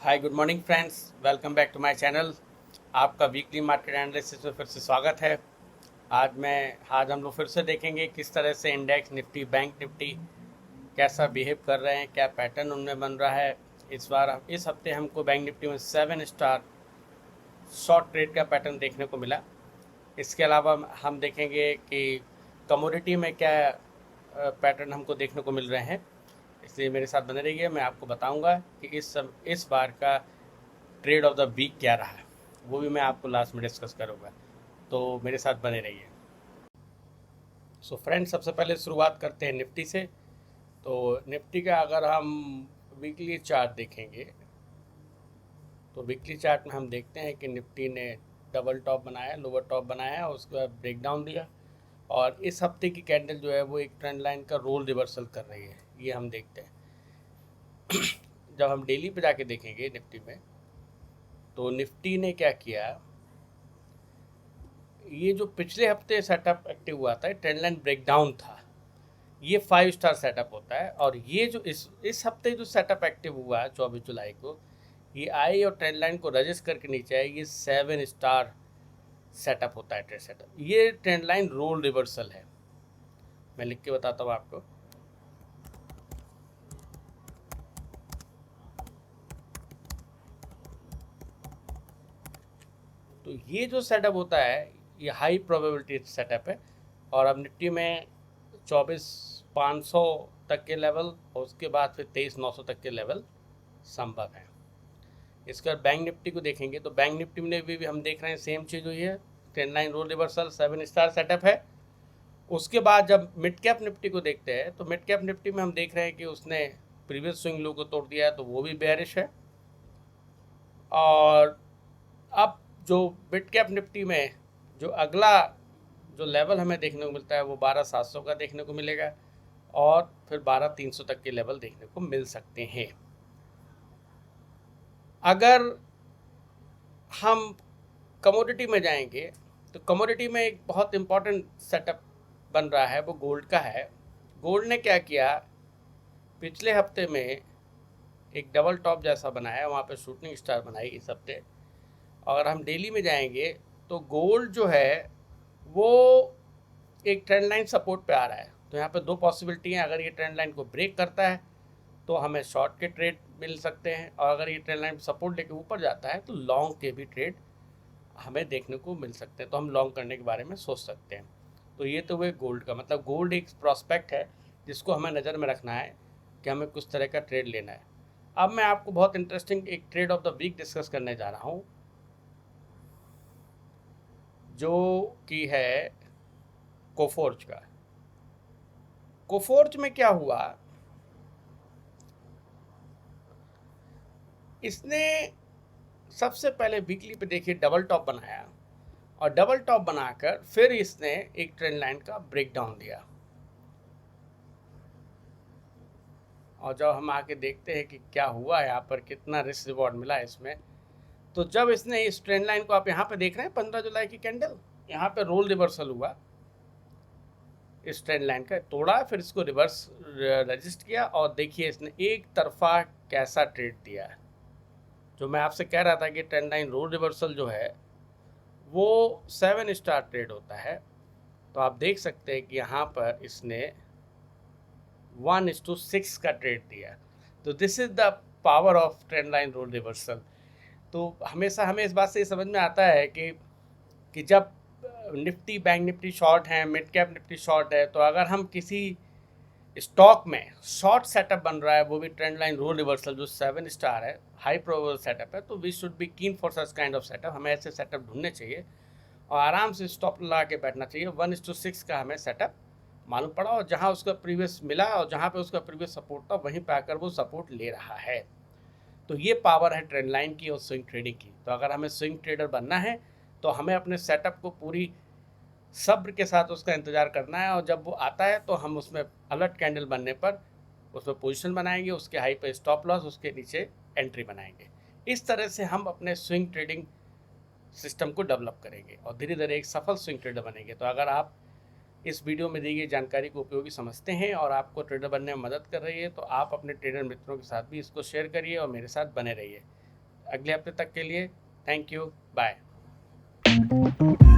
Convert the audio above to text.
Hi good morning friends, welcome back to my channel. आपका weekly market analysis में फिर से स्वागत है। आज हम लोग फिर से देखेंगे किस तरह से इंडेक्स निफ्टी, बैंक निफ्टी कैसा बिहेव कर रहे हैं, क्या पैटर्न उनमें बन रहा है। इस हफ्ते हमको बैंक निफ्टी में 7 स्टार शॉर्ट ट्रेड का पैटर्न देखने को मिला। इसके अलावा हम देखेंगे कि कमोडिटी में क्या पैटर्न हमको देखने को मिल रहे हैं। इसलिए मेरे साथ बने रहिए, मैं आपको बताऊंगा कि इस बार का ट्रेड ऑफ द वीक क्या रहा है, वो भी मैं आपको लास्ट में डिस्कस करूँगा। तो मेरे साथ बने रहिए। सो फ्रेंड्स, सबसे पहले शुरुआत करते हैं निफ्टी से। तो निफ्टी का अगर हम वीकली चार्ट देखेंगे तो वीकली चार्ट में हम देखते हैं कि निफ्टी ने डबल टॉप बनाया, लोअर टॉप बनाया और उसके बाद ब्रेक डाउन दिया। और इस हफ्ते की कैंडल जो है वो एक ट्रेंड लाइन का रोल रिवर्सल कर रही है, ये हम देखते हैं। जब हम डेली पे जाके देखेंगे निफ्टी में, तो निफ्टी ने क्या किया, ये जो पिछले हफ्ते सेटअप एक्टिव हुआ था, ट्रेंड लाइन ब्रेकडाउन था, ये 5 स्टार सेटअप होता है। और ये जो इस हफ्ते जो सेटअप एक्टिव हुआ है 24 जुलाई को, ये आई और ट्रेंड लाइन को रजिस्ट करके नीचे आए, ये 7 स्टार सेटअप होता है। ट्रेड सेटअप, ये ट्रेंड लाइन रोल रिवर्सल है। मैं लिख के बताता हूँ आपको। तो ये जो सेटअप होता है ये हाई प्रोबेबिलिटी सेटअप है। और अब निफ्टी में 24,500 तक के लेवल और उसके बाद फिर 23,900 तक के लेवल संभव है। इसके बाद बैंक निफ्टी को देखेंगे तो बैंक निफ्टी में भी हम देख रहे हैं सेम चीज़ हुई है, trend line role reversal, 7 star setup है। उसके बाद जब मिड कैप निफ्टी को देखते हैं तो मिड कैप निफ्टी में हम देख रहे हैं कि उसने प्रीवियस स्विंग लो को तोड़ दिया है, तो वो भी बेयरिश है। और अब जो मिड कैप निफ्टी में जो अगला जो लेवल हमें देखने को मिलता है वो 12,700 का देखने को मिलेगा और फिर 12,300 तक के लेवल देखने को मिल सकते हैं। अगर हम कमोडिटी में जाएंगे तो कमोडिटी में एक बहुत इम्पॉर्टेंट सेटअप बन रहा है, वो गोल्ड का है। गोल्ड ने क्या किया, पिछले हफ्ते में एक डबल टॉप जैसा बनाया, वहाँ पे शूटिंग स्टार बनाई इस हफ्ते। अगर हम डेली में जाएंगे तो गोल्ड जो है वो एक ट्रेंड लाइन सपोर्ट पे आ रहा है। तो यहाँ पे दो पॉसिबिलिटी हैं, अगर ये ट्रेंड लाइन को ब्रेक करता है तो हमें शॉर्ट के ट्रेड मिल सकते हैं, और अगर ये ट्रेंड लाइन सपोर्ट लेके ऊपर जाता है तो लॉन्ग के भी ट्रेड हमें देखने को मिल सकते हैं। तो हम लॉन्ग करने के बारे में सोच सकते हैं। तो ये तो हुए गोल्ड का, मतलब गोल्ड एक प्रॉस्पेक्ट है जिसको हमें नज़र में रखना है कि हमें किस तरह का ट्रेड लेना है। अब मैं आपको बहुत इंटरेस्टिंग एक trade of the week discuss करने जा रहा हूँ, जो कि है कोफोर्ज का। कोफोर्ज में क्या हुआ, इसने सबसे पहले वीकली पे देखिए डबल टॉप बनाया और डबल टॉप बनाकर फिर इसने एक ट्रेंड लाइन का ब्रेक डाउन दिया। और जब हम आके देखते हैं कि क्या हुआ, यहाँ पर कितना रिस्क रिवॉर्ड मिला इसमें, तो जब इसने इस ट्रेंड लाइन को, आप यहाँ पे देख रहे हैं 15 जुलाई की कैंडल, यहाँ पे रोल रिवर्सल हुआ, इस ट्रेंड लाइन का तोड़ा, फिर इसको रिवर्स रजिस्ट किया और देखिए इसने एक तरफा कैसा ट्रेड दिया है। जो मैं आपसे कह रहा था कि ट्रेंड लाइन रोल रिवर्सल जो है वो 7 स्टार ट्रेड होता है। तो आप देख सकते हैं कि यहाँ पर इसने 1:6 का ट्रेड दिया। तो this is the power of trend line role reversal. तो हमेशा हमें इस बात से समझ में आता है कि जब निफ्टी, बैंक निफ्टी शॉर्ट है, मिड कैप निफ्टी शॉर्ट है, तो अगर हम किसी स्टॉक में शॉर्ट सेटअप बन रहा है, वो भी ट्रेंड लाइन रोल रिवर्सल जो 7 स्टार है, हाई प्रोबेबल सेटअप है, तो वी शुड बी कीन for such kind of setup. हमें ऐसे सेटअप ढूंढने चाहिए और आराम से स्टॉप लगा के बैठना चाहिए। 1:6 का हमें सेटअप मालूम पड़ा और जहां उसका प्रीवियस मिला और जहां पे उसका प्रीवियस सपोर्ट था वहीं पे आकर वो सपोर्ट ले रहा है। तो ये पावर है ट्रेंड लाइन की और स्विंग ट्रेडिंग की। तो अगर हमें स्विंग ट्रेडर बनना है तो हमें अपने सेटअप को पूरी सब्र के साथ उसका इंतज़ार करना है, और जब वो आता है तो हम उसमें अलर्ट कैंडल बनने पर उसमें पोजीशन बनाएंगे, उसके हाई पे स्टॉप लॉस, उसके नीचे एंट्री बनाएंगे। इस तरह से हम अपने स्विंग ट्रेडिंग सिस्टम को डेवलप करेंगे और धीरे धीरे एक सफल स्विंग ट्रेडर बनेंगे। तो अगर आप इस वीडियो में दी गई जानकारी को उपयोगी समझते हैं और आपको ट्रेडर बनने में मदद कर रही है, तो आप अपने ट्रेडर मित्रों के साथ भी इसको शेयर करिए और मेरे साथ बने रहिए। अगले हफ्ते तक के लिए थैंक यू, बाय।